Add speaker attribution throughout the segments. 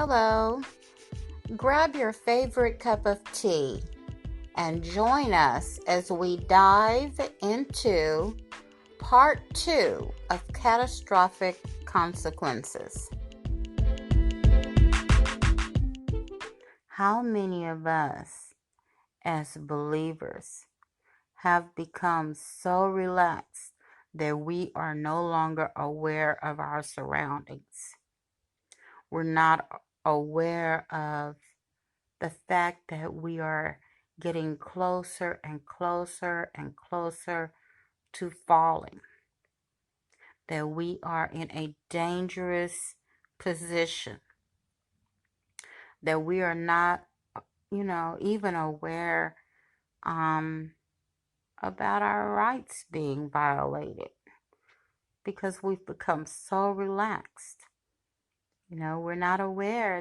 Speaker 1: Hello. Grab your favorite cup of tea and join us as we dive into part 2 of Catastrophic Consequences. How many of us as believers have become so relaxed that we are no longer aware of our surroundings? We're not aware of the fact that we are getting closer and closer and closer to falling, that we are in a dangerous position, that we are not, even aware about our rights being violated because we've become so relaxed. We're not aware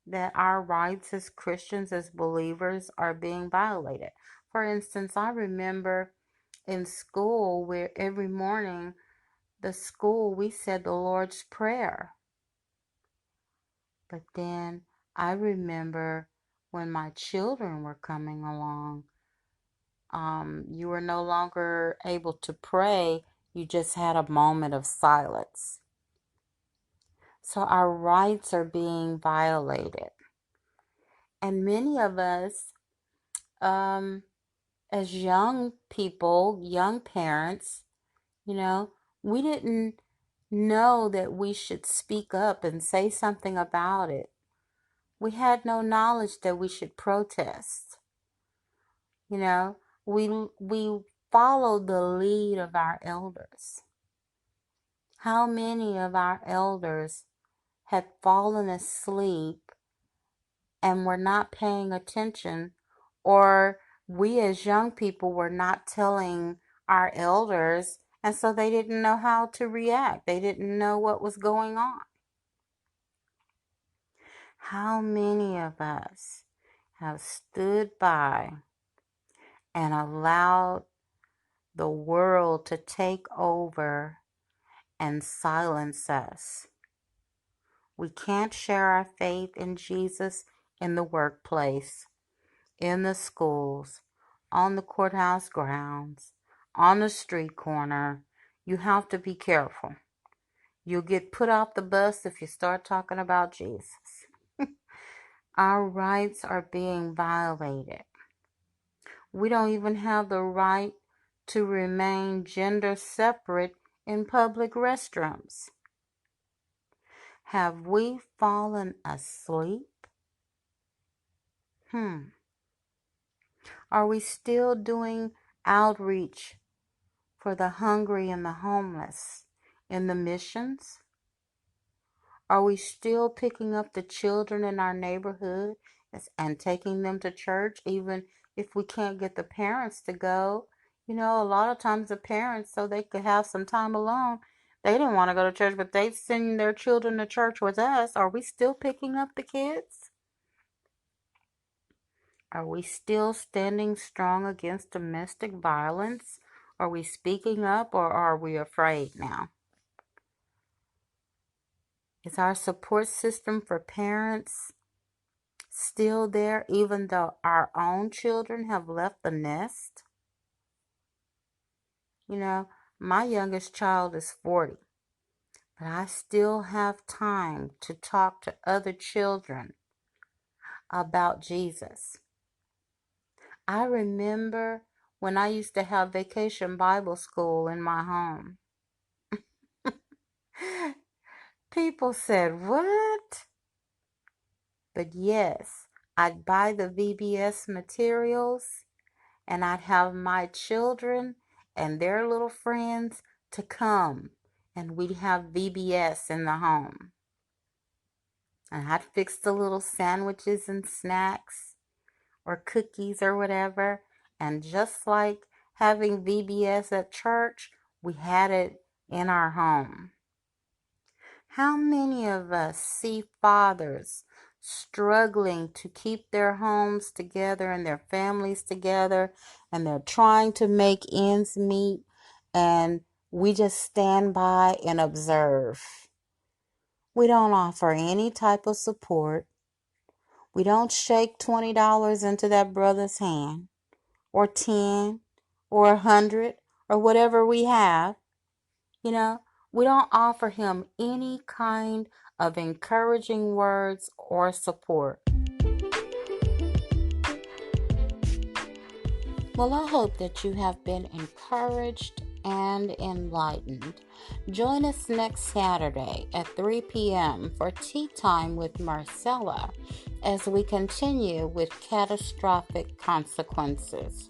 Speaker 1: that our rights as Christians, as believers, are being violated. For instance, I remember in school where every morning we said the Lord's Prayer. But then I remember when my children were coming along, you were no longer able to pray. You just had a moment of silence. So our rights are being violated. And many of us, as young people, young parents, we didn't know that we should speak up and say something about it. We had no knowledge that we should protest. We followed the lead of our elders. How many of our elders had fallen asleep and were not paying attention, or we as young people were not telling our elders, and so they didn't know how to react. They didn't know what was going on. How many of us have stood by and allowed the world to take over and silence us? We can't share our faith in Jesus in the workplace, in the schools, on the courthouse grounds, on the street corner. You have to be careful. You'll get put off the bus if you start talking about Jesus. Our rights are being violated. We don't even have the right to remain gender separate in public restrooms. Have we fallen asleep? Are we still doing outreach for the hungry and the homeless in the missions? Are we still picking up the children in our neighborhood and taking them to church, even if we can't get the parents to go? A lot of times the parents, so they could have some time alone, they didn't want to go to church, but they send their children to church with us. Are we still picking up the kids? Are we still standing strong against domestic violence? Are we speaking up, or are we afraid now? Is our support system for parents still there even though our own children have left the nest? My youngest child is 40, but I still have time to talk to other children about Jesus. I remember when I used to have vacation Bible school in my home. People said, "What?" But yes, I'd buy the VBS materials and I'd have my children and their little friends to come, and we'd have VBS in the home. And I'd fix the little sandwiches and snacks or cookies or whatever. And just like having VBS at church, we had it in our home. How many of us see fathers struggling to keep their homes together and their families together, and they're trying to make ends meet, and we just stand by and observe? We don't offer any type of support. We don't shake $20 into that brother's hand, or 10, or 100, or whatever we have. You know, we don't offer him any kind of encouraging words or support. Well, I hope that you have been encouraged and enlightened. Join us next Saturday at 3 p.m. for Tea Time with Marcella as we continue with catastrophic consequences.